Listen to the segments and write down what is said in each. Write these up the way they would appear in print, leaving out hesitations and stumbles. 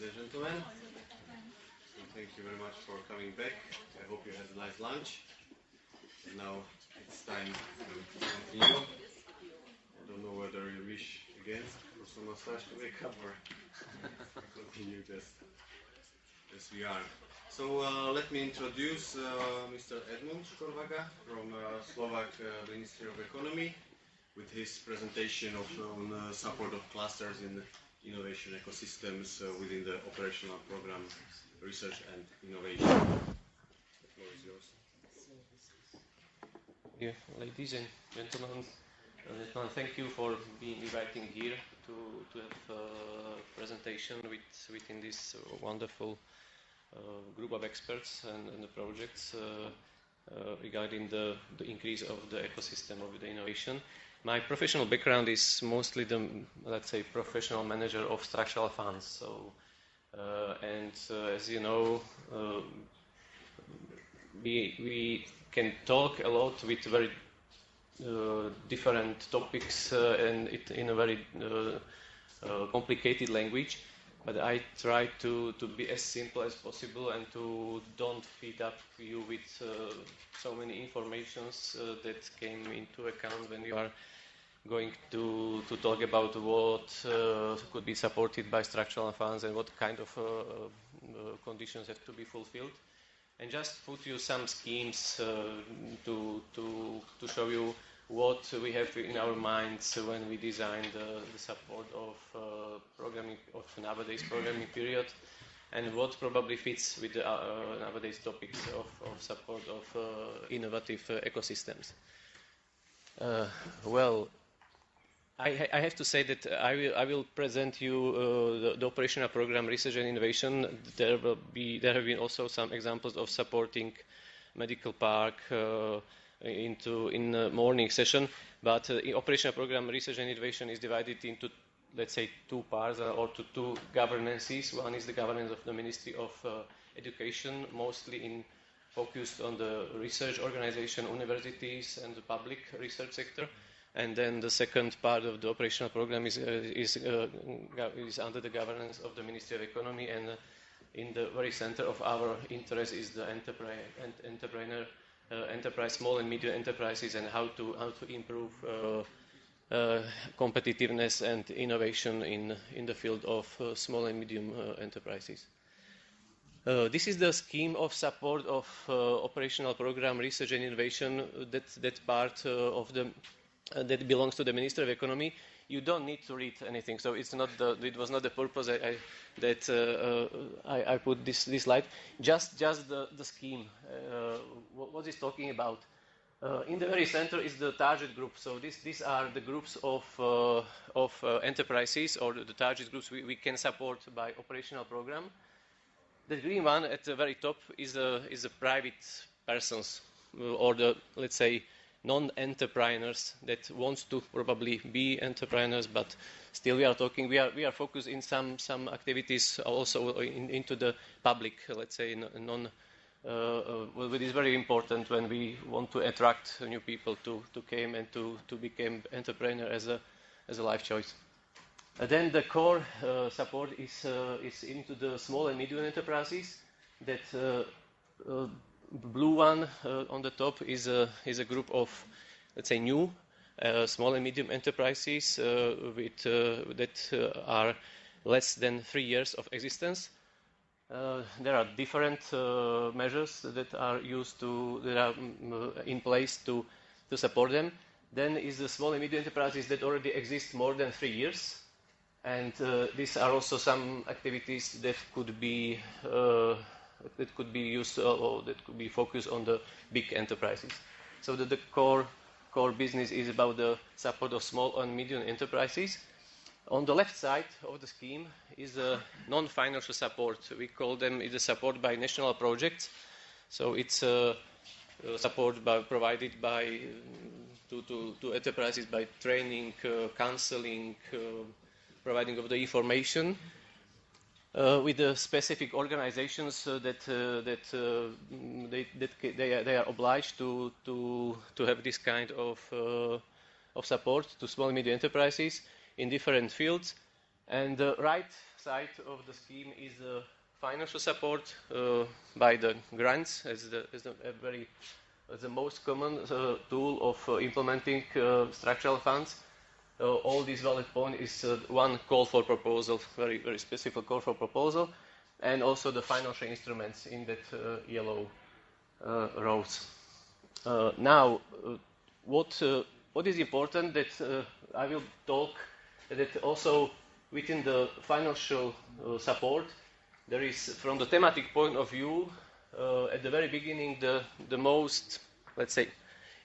and gentlemen. So thank you very much for coming back. I hope you had a nice lunch. And now it's time to continue. I don't know whether you wish again for some massage to wake up or continue just as we are. So let me introduce Mr. Edmund Korvaga from Slovak Ministry of Economy with his presentation on support of clusters in innovation ecosystems within the operational program Research and Innovation. The floor is yours. Yeah, ladies and gentlemen, thank you for being inviting here to have a presentation within this wonderful group of experts and the projects regarding the increase of the ecosystem of the innovation. My professional background is mostly the, let's say, professional manager of structural funds. So, as you know, we can talk a lot with very different topics and it in a very complicated language. But I try to be as simple as possible and to don't feed up you with so many informations that came into account when you are going to talk about what could be supported by structural funds and what kind of conditions have to be fulfilled. And just put you some schemes to show you what we have in our minds when we design the support of programming of nowadays programming period, and what probably fits with the nowadays topics of support of innovative ecosystems. Well, I have to say that I will present you the operational program Research and Innovation. There have been also some examples of supporting medical park in the morning session, but the operational program Research and Innovation is divided into, let's say, two parts or to two governances. One is the governance of the Ministry of Education, mostly focused on the research organization, universities, and the public research sector. And then the second part of the operational program is under the governance of the Ministry of Economy, and in the very center of our interest is the enterprise, small and medium enterprises, and how to improve competitiveness and innovation in the field of small and medium enterprises. This is the scheme of support of operational program Research and Innovation. That part of the that belongs to the Ministry of Economy. You don't need to read anything, so it was not the purpose that I put this slide. Just the scheme. What is talking about? In the very center is the target group. So these are the groups of enterprises, or the target groups we can support by operational program. The green one at the very top is the private persons, or the, let's say, non-entrepreneurs that wants to probably be entrepreneurs, but still we are talking. We are focused in some activities also into the public. Let's say well, it is very important when we want to attract new people to come and to become entrepreneur as a life choice. Then the core support is into the small and medium enterprises. That blue one on the top is a group of, let's say, new small and medium enterprises that are less than 3 years of existence. There are different measures that are in place to support them. Then is the small and medium enterprises that already exist more than 3 years, and these are also some activities that could be used or that could be focused on the big enterprises. So the core business is about the support of small and medium enterprises. On the left side of the scheme is a non-financial support. We call them the support by national projects. So it's support provided to enterprises by training, counseling, providing of the information. With the specific organizations that they are obliged to have this kind of support to small and medium enterprises in different fields. And the right side of the scheme is financial support by the grants as the most common tool of implementing structural funds. All this valid point is one call for proposal, very, very specific call for proposal, and also the financial instruments in that yellow rows. Now, what is important that I will talk that also within the financial support, there is, from the thematic point of view, at the very beginning, the most, let's say,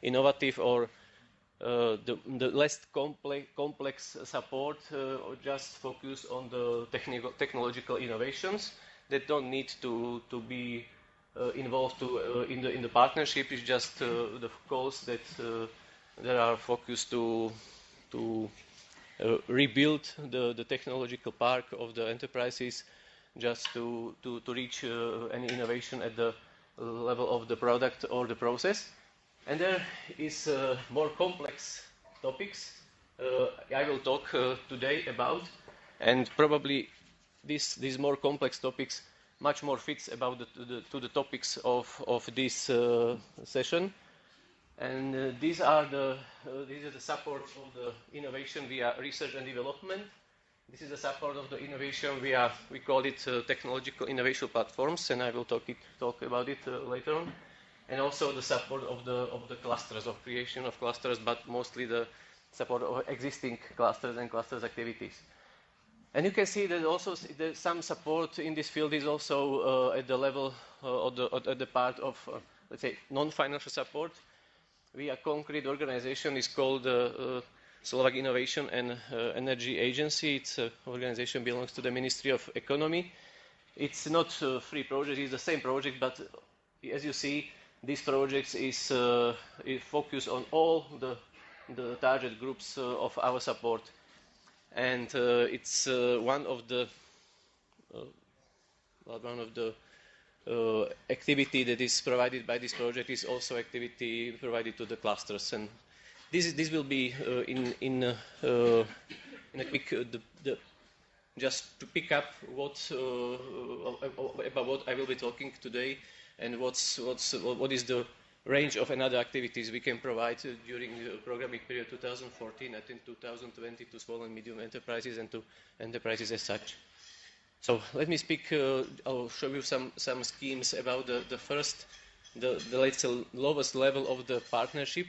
innovative or the less complex support just focus on the technological innovations that don't need to be involved in the partnership. It's just the calls that are focused to rebuild the technological park of the enterprises, just to reach any innovation at the level of the product or the process. And there is more complex topics I will talk today about, and probably these more complex topics much more fits about to the topics of this session. And these are the support of the innovation via research and development. This is the support of the innovation via, we call it technological innovation platforms, and I will talk about it later on. And also the support of the clusters, of creation of clusters, but mostly the support of existing clusters and clusters activities. And you can see that also some support in this field is also at the level at the part of, let's say, non-financial support. Via concrete organization is called Slovak Innovation and Energy Agency. It's an organization belongs to the Ministry of Economy. It's not a free project, it's the same project, but as you see, this project is focused on all the target groups of our support. And it's one of the activity that is provided by this project is also activity provided to the clusters, and this will be in a quick just to pick up about what I will be talking today, and what is the range of another activities we can provide during the programming period 2014 and 2020 to small and medium enterprises and to enterprises as such. So let me speak, I'll show you some schemes about the first, let's say, lowest level of the partnership.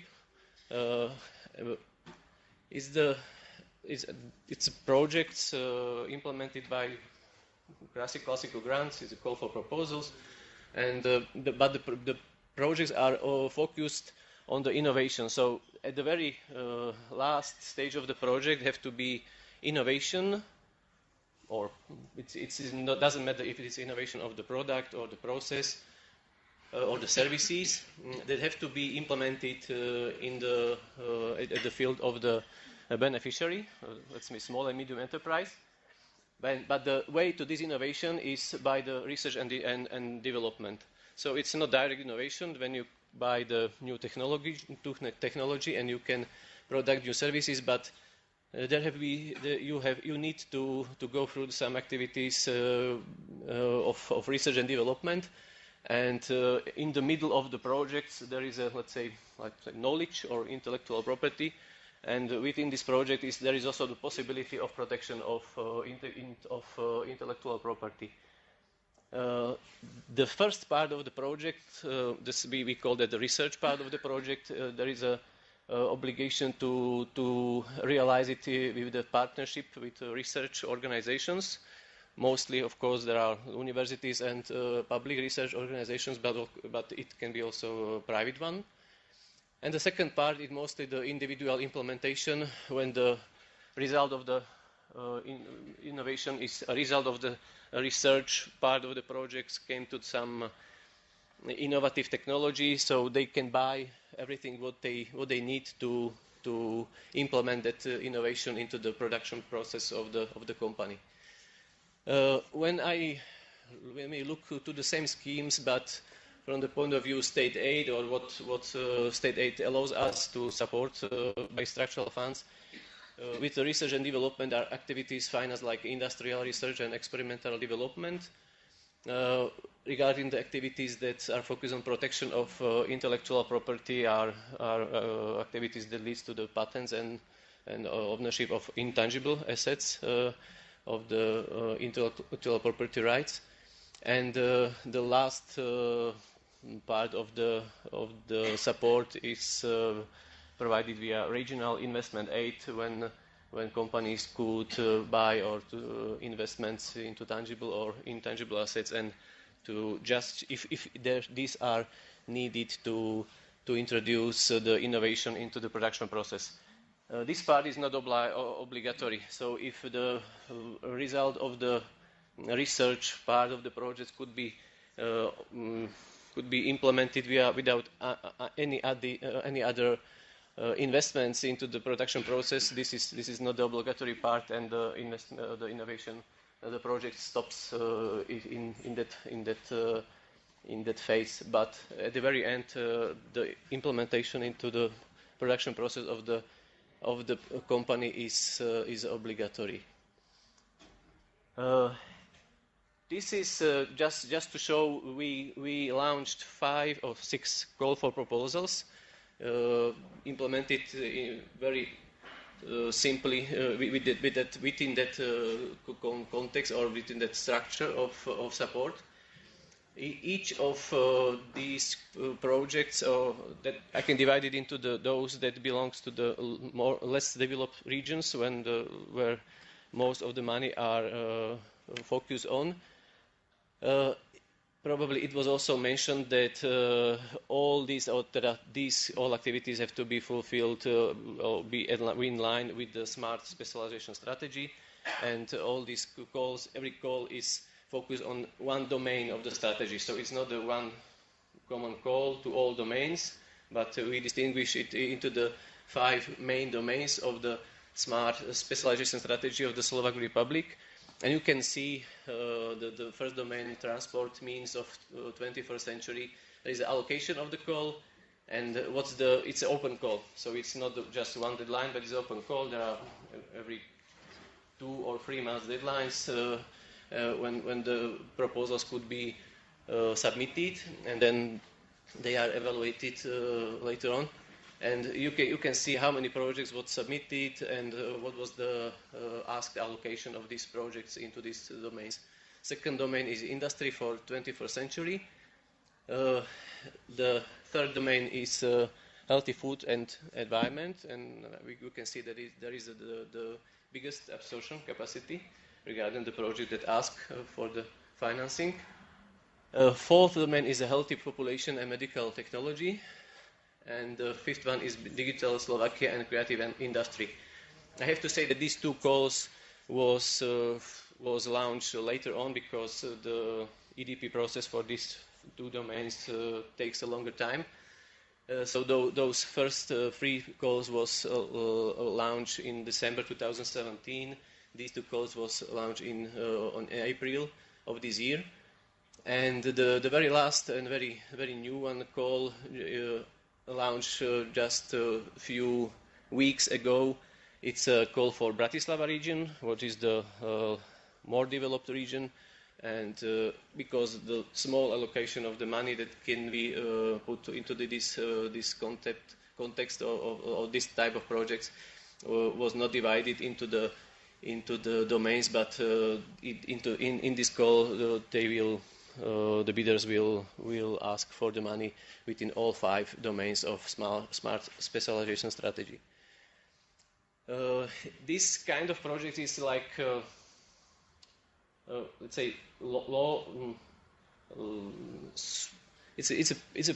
It's projects implemented by classical grants. It's a call for proposals, and but the projects are focused on the innovation. So at the very last stage of the project have to be innovation, or it doesn't matter if it is innovation of the product or the process or the services that have to be implemented at the field of the beneficiary, let's say small and medium enterprise. But the way to this innovation is by the research and development. So it's not direct innovation when you buy the new technology and you can product new services, but you need to go through some activities of research and development, and in the middle of the projects there is a, let's say, like knowledge or intellectual property, and within this project there is also the possibility of protection of intellectual property. The first part of the project, we call that the research part of the project. There is a obligation to realize it with the partnership with research organizations. Mostly, of course, there are universities and public research organizations, but it can be also a private one. And the second part is mostly the individual implementation, when the result of the innovation is a result of the research part of the projects came to some innovative technology, so they can buy everything what they need to implement that innovation into the production process of the company. When we look to the same schemes, but from the point of view state aid, or what state aid allows us to support by structural funds, with the research and development are activities financed like industrial research and experimental development. Regarding the activities that are focused on protection of intellectual property are activities that leads to the patents and ownership of intangible assets of the intellectual property rights. And the last part of the support is provided via regional investment aid when companies could buy or investments into tangible or intangible assets, and to just if these are needed to introduce the innovation into the production process. This part is not obligatory. So if the result of the research part of the project could be implemented without any other investments into the production process, this is not the obligatory part, and the innovation, the project stops in that phase. But at the very end, the implementation into the production process of the company is obligatory. This is just to show we launched 5 or 6 call for proposals, implemented very simply within that context or within that structure of support. Each of these projects, that I can divide it into those that belongs to the more or less developed regions where most of the money are focused on. Probably it was also mentioned that all activities have to be fulfilled or be in line with the smart specialization strategy, and all these calls, every call is focused on one domain of the strategy. So it's not the one common call to all domains, but we distinguish it into the 5 main domains of the smart specialization strategy of the Slovak Republic. And you can see the first domain, transport, means of 21st century. There is an allocation of the call, and it's an open call. So it's not just one deadline, but it's an open call. There are every 2 or 3 months deadlines when the proposals could be submitted, and then they are evaluated later on. And you can see how many projects were submitted and what was the asked allocation of these projects into these domains. Second domain is industry for 21st century. The third domain is healthy food and environment, and we can see that there is the biggest absorption capacity regarding the project that ask for the financing. Fourth domain is a healthy population and medical technology. And the fifth one is digital Slovakia and creative and industry. I have to say that these 2 calls was launched later on because the EDP process for these 2 domains takes a longer time. So those first 3 calls was launched in December 2017. These 2 calls was launched in April of this year. And the very last and very new one call launched just a few weeks ago. It's a call for Bratislava region, which is the more developed region, and because the small allocation of the money that can be put into this context of this type of projects was not divided into the domains, but in this call the bidders will ask for the money within all 5 domains of smart specialization strategy. This kind of project is like, let's say, it's a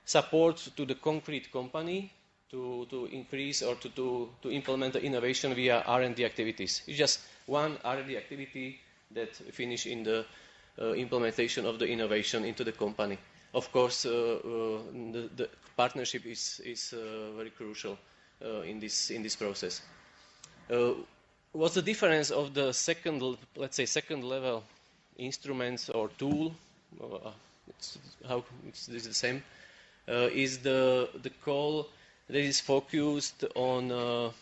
support to the concrete company to increase or to implement the innovation via R&D activities. It's just one R&D activity that finish in the implementation of the innovation into the company. Of course, the partnership is very crucial in this process. What's the difference of the second level instruments or tool? It's the same. Is the call that is focused on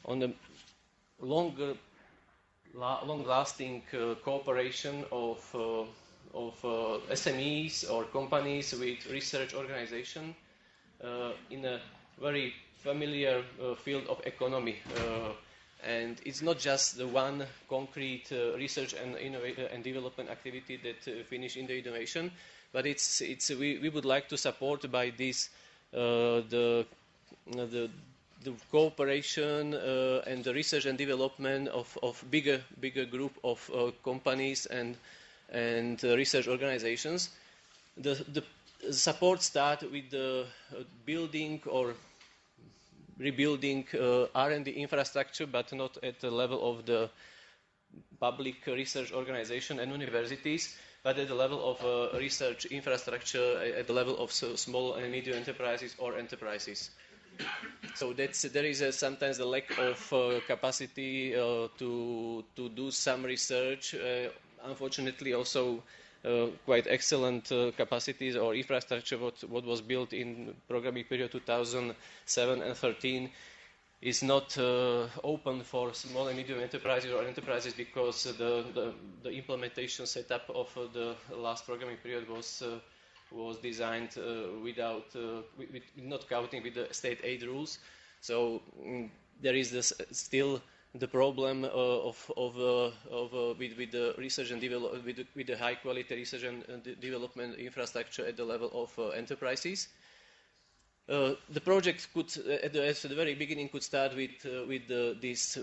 on a long-lasting cooperation of SMEs or companies with research organization in a very familiar field of economy. And it's not just the one concrete research and development activity that finish in the innovation, but we would like to support by this the cooperation and the research and development of bigger group of companies and research organizations. The support start with the building or rebuilding R&D infrastructure, but not at the level of the public research organization and universities, but at the level of research infrastructure, at the level of small and medium enterprises or enterprises. So there is sometimes a lack of capacity to do some research. Unfortunately, also quite excellent capacities or infrastructure what was built in programming period 2007 and 13 is not open for small and medium enterprises or enterprises because the implementation setup of the last programming period was designed without not counting with the state aid rules. So there is still the problem with the research and with the high quality research and development infrastructure at the level of enterprises. The project could, at the very beginning, could start with this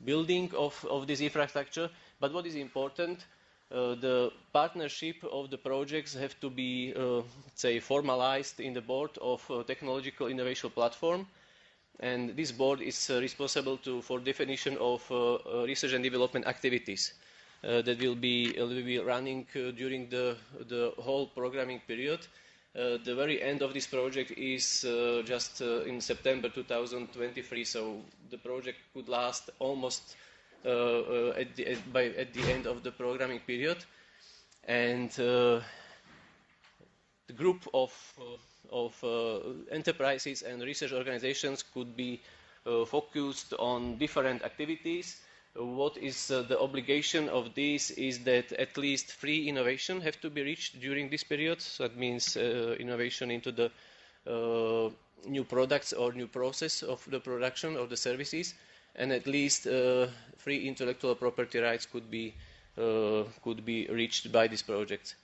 building of this infrastructure. But what is important, the partnership of the projects have to be, say, formalized in the board of technological innovation platform. And this board is responsible for definition of research and development activities that will be running during the whole programming period. The very end of this project is just in September 2023, so the project could last almost at the end of the programming period. And the group of enterprises and research organizations could be focused on different activities. What is the obligation of this is that at least 3 innovation have to be reached during this period. So that means innovation into the new products or new process of the production of the services, and at least 3 intellectual property rights could be reached by this project.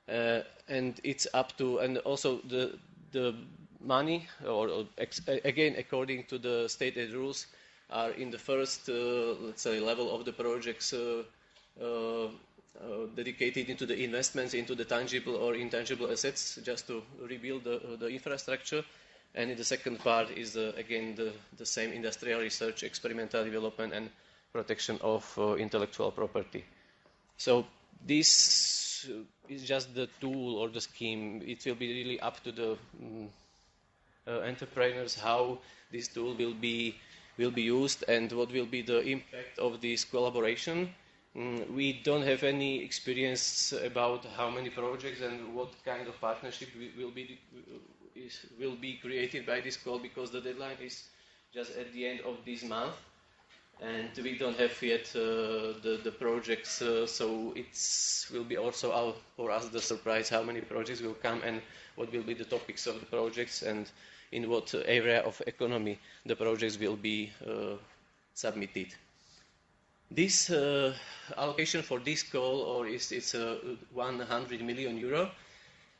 And it's up to, and also the money, or again according to the state aid rules, are in the first, let's say, level of the projects dedicated into the investments into the tangible or intangible assets, just to rebuild the infrastructure. And in the second part is again the same industrial research, experimental development, and protection of intellectual property. So this is just the tool or the scheme. It will be really up to the entrepreneurs how this tool will be used and what will be the impact of this collaboration. We don't have any experience about how many projects and what kind of partnership will be created by this call, because the deadline is just at the end of this month, and we don't have yet the projects, so it will be also for us the surprise how many projects will come and what will be the topics of the projects and in what area of economy the projects will be submitted. This allocation for this call it's 100 million euro.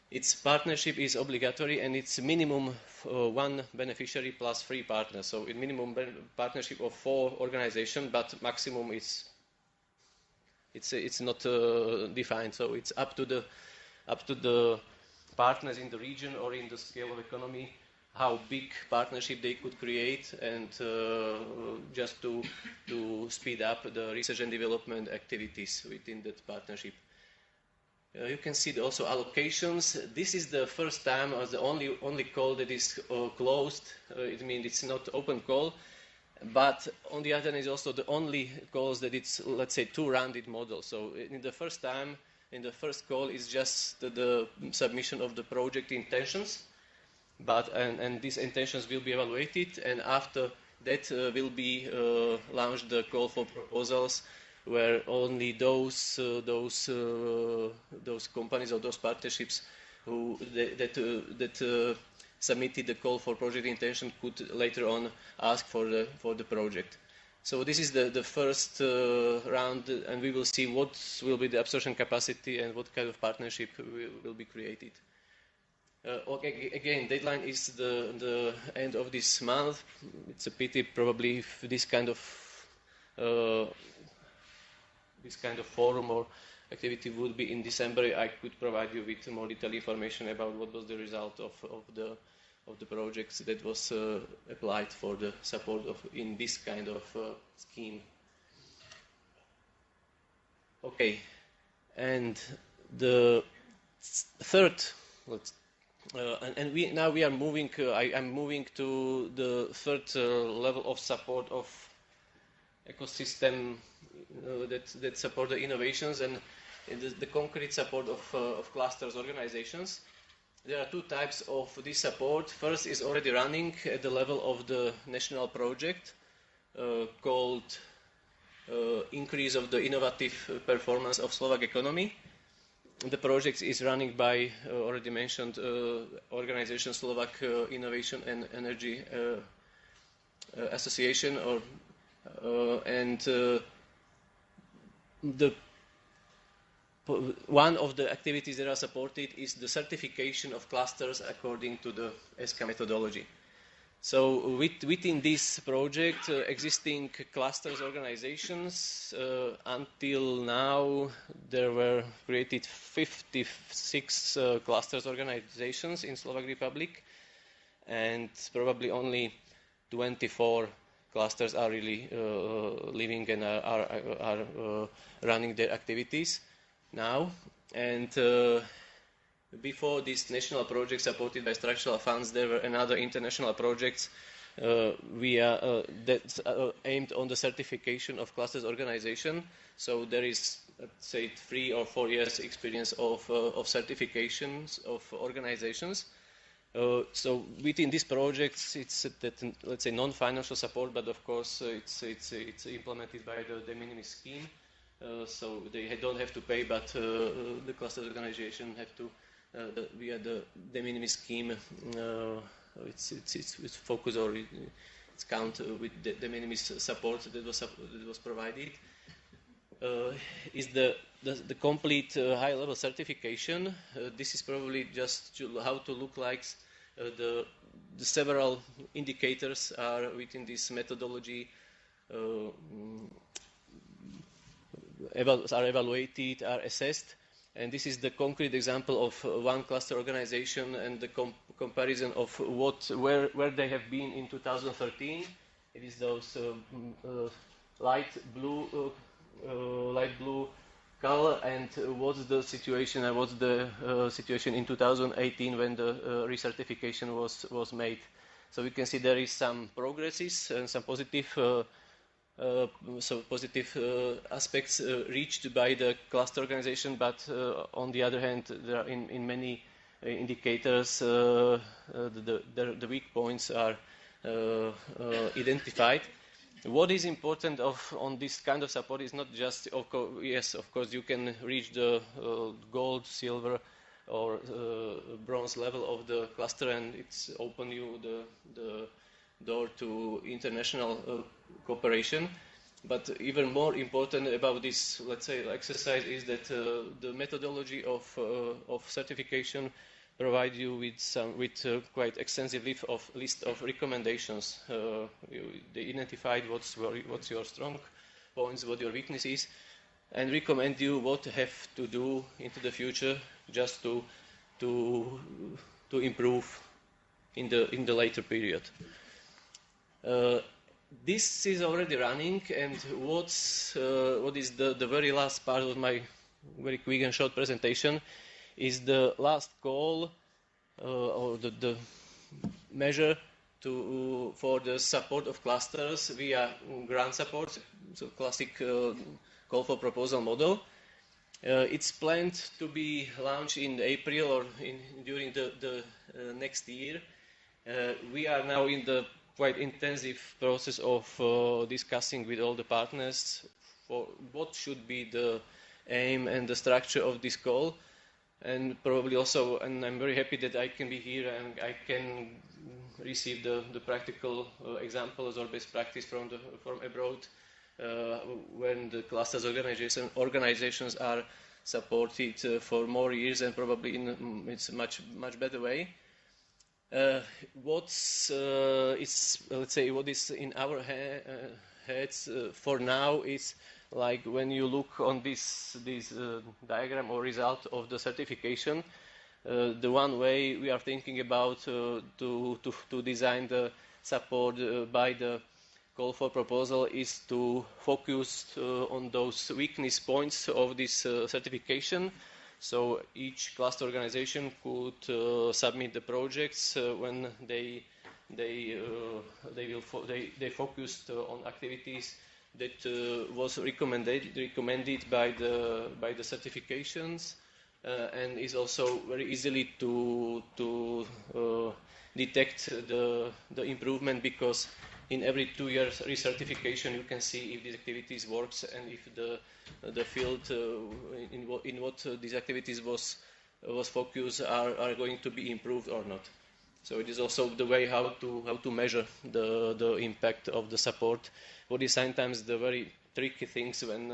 Its partnership is obligatory and it's minimum 1 beneficiary plus 3 partners. So a minimum partnership of 4 organizations, but maximum it's not defined. So it's up to the partners in the region or in the scale of economy how big partnership they could create, and just to speed up the research and development activities within that partnership. You can see also allocations. This is the first time or the only call that is closed. It means it's not open call, but on the other hand is also the only calls that it's, let's say, 2-rounded model. So in the first time, in the first call is just the submission of the project intentions, and these intentions will be evaluated, and after that will be launched the call for proposals, where only those companies or those partnerships that submitted the call for project intention could later on ask for the project. So this is the first round, and we will see what will be the absorption capacity and what kind of partnership will be created. Okay, again, deadline is the end of this month. It's a pity, probably, if this kind of forum or activity would be in December. I could provide you with more detailed information about what was the result of the projects that was applied for the support in this kind of scheme. Okay, and the third, now we are moving. I'm moving to the third level of support of ecosystem that support the innovations and the concrete support of clusters organizations. There are two types of this support. First is already running at the level of the national project called Increase of the Innovative Performance of Slovak Economy. The project is running by already mentioned organization Slovak Innovation and Energy Association, one of the activities that are supported is the certification of clusters according to the ESCA methodology. So within this project, existing clusters organizations, until now there were created 56 clusters organizations in Slovak Republic, and probably only 24 clusters are really living and are running their activities now. And before this national project supported by structural funds, there were another international projects that aimed on the certification of clusters organization. So there is, let's say, 3 or 4 years experience of certifications of organizations. So within these projects, it's that, let's say, non-financial support, but of course it's implemented by the de minimis scheme. So they don't have to pay, but the cluster organization have to via the de minimis scheme. It's focused, or it's count with the de minimis support that was provided. Is the complete high-level certification. This is probably just how to look like. The several indicators are within this methodology. Are evaluated, are assessed, and this is the concrete example of one cluster organization and the comparison of where they have been in 2013. It is those light blue color, and what's the situation and what's the situation in 2018 when the recertification was made. So we can see there is some progresses and some positive aspects reached by the cluster organization, but on the other hand, there are in many indicators the weak points are identified. What is important on this kind of support is not just, of course, you can reach the gold, silver, or bronze level of the cluster, and it's open you the door to international cooperation. But even more important about this, let's say, exercise is that the methodology of certification provide you with quite extensive list of recommendations. They identified what's your strong points, what your weakness is, and recommend you what to have to do into the future just to improve in the later period. This is already running, and what is the very last part of my very quick and short presentation is the last call or the measure for the support of clusters via grant support, so classic call for proposal model. It's planned to be launched in April or during the next year. We are now in the quite intensive process of discussing with all the partners for what should be the aim and the structure of this call. And probably also, and I'm very happy that I can be here and I can receive the practical examples or best practice from abroad when the clusters organizations are supported for more years and probably in it's much better way. What is in our heads for now is like when you look on this diagram or result of the certification, the one way we are thinking about to design the support by the call for proposal is to focus on those weakness points of this certification. So each cluster organization could submit the projects when they focused on activities that was recommended by the certifications and is also very easily to detect the improvement, because in every 2 years recertification you can see if these activities works and if the field in what these activities was focused are going to be improved or not. So it is also the way how to measure the impact of the support. What is sometimes the very tricky things when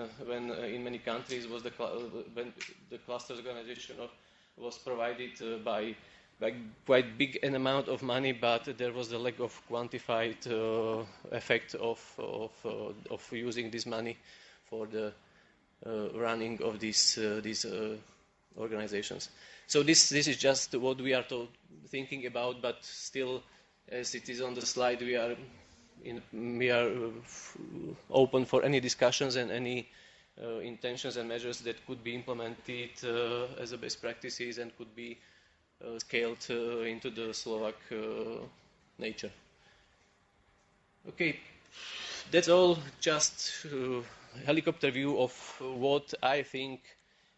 in many countries was when the clusters organization was provided by quite big an amount of money, but there was the lack of quantified effect of using this money for the running of these organizations. So this is just what we are thinking about, but still, as it is on the slide, we are open for any discussions and any intentions and measures that could be implemented as a best practices and could be scaled into the Slovak nature. Okay, that's all. Just helicopter view of what I think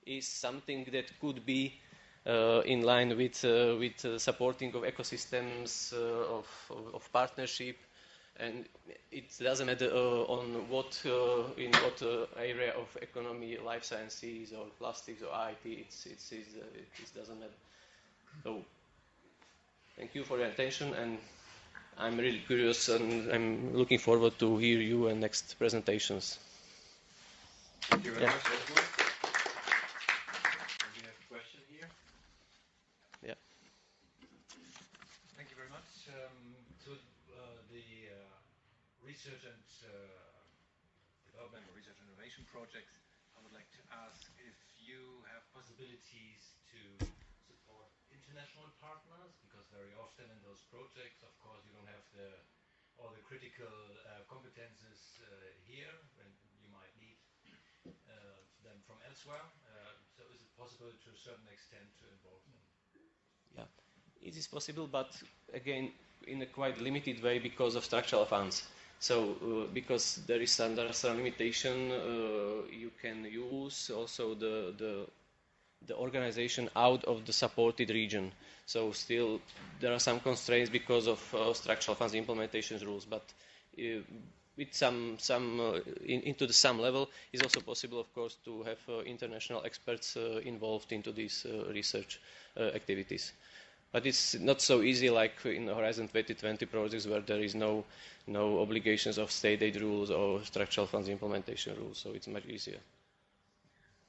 is something that could be in line with supporting of ecosystems of partnership, and it doesn't matter on what in what area of economy, life sciences or plastics or IT. It doesn't matter. So, thank you for your attention, and I'm really curious and I'm looking forward to hear you and next presentations. Thank you very much, Edmund. We have a question here. Yeah. Thank you very much. To the research and development or research and innovation projects, I would like to ask if you have possibilities to support international partners, because very often in those projects, of course, you don't have all the critical competences here, and you might need them from elsewhere. So is it possible to a certain extent to involve them? Yeah, it is possible, but again, in a quite limited way because of structural funds. So because there are some limitation, you can use also the organization out of the supported region. So still there are some constraints because of structural funds implementation rules, but with into the some level is also possible, of course, to have international experts involved into these research activities. But it's not so easy like in Horizon 2020 projects where there is no obligations of state aid rules or structural funds implementation rules, so it's much easier.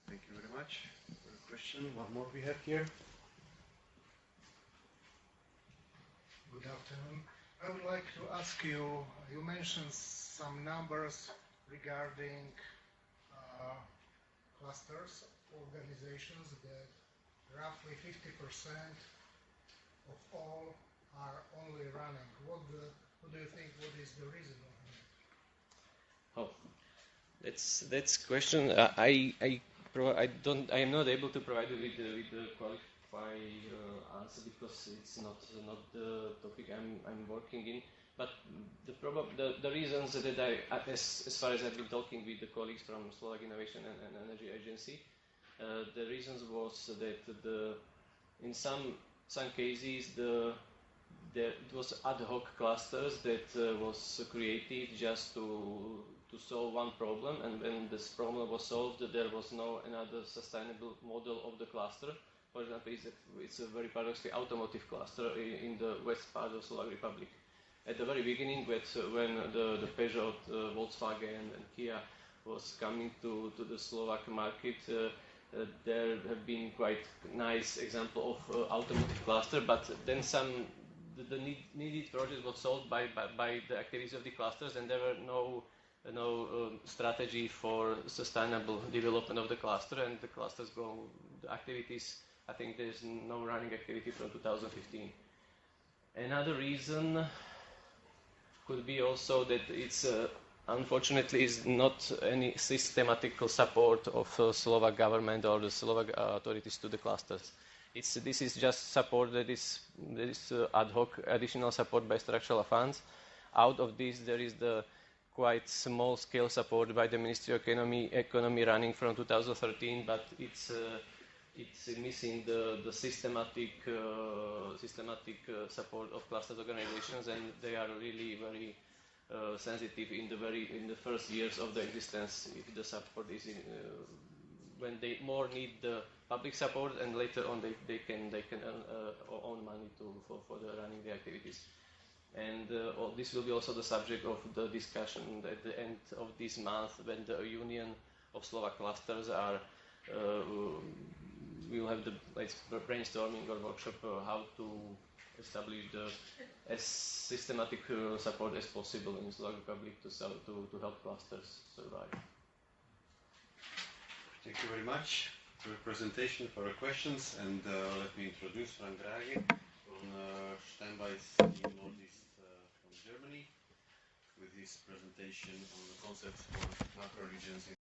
Thank you very much for the question. One more we have here. Good afternoon. I would like to ask you, you mentioned some numbers regarding clusters, organizations, that roughly 50% of all are only running. What do you think? What is the reason of that? Oh, that's question. I am not able to provide you with the qualified answer because it's not the topic I'm working in. But the reasons that as far as I've been talking with the colleagues from Slovak Innovation and Energy Agency, the reasons was that in some cases the it was ad hoc clusters that was created just to solve one problem, and when this problem was solved, there was no another sustainable model of the cluster. For example, it's a very paradoxically automotive cluster in the west part of Slovak Republic. At the very beginning, when the Peugeot, Volkswagen, and Kia was coming to the Slovak market, there have been quite nice example of automotive cluster, but then the needed project was solved by the activities of the clusters, and there were no strategy for sustainable development of the cluster, and the clusters the activities, I think there's no running activity from 2015. Another reason could be also that it's unfortunately is not any systematical support of Slovak government or the Slovak authorities to the clusters. This is just support that is ad hoc additional support by structural funds. Out of this, there is the quite small scale support by the Ministry of Economy running from 2013, but it's missing the systematic support of clusters organizations, and they are really very sensitive in the first years of the existence. If the support is when they more need the public support, and later on they can earn money for the running the activities. And this will be also the subject of the discussion at the end of this month, when the Union of Slovak Clusters we will have the brainstorming or workshop how to establish as systematic support as possible in Slovak Republic to help clusters survive. Thank you very much for your presentation, for your questions, and let me introduce Frank Draghi from Steinbei's team Northeast from Germany with his presentation on the concepts for macro regions in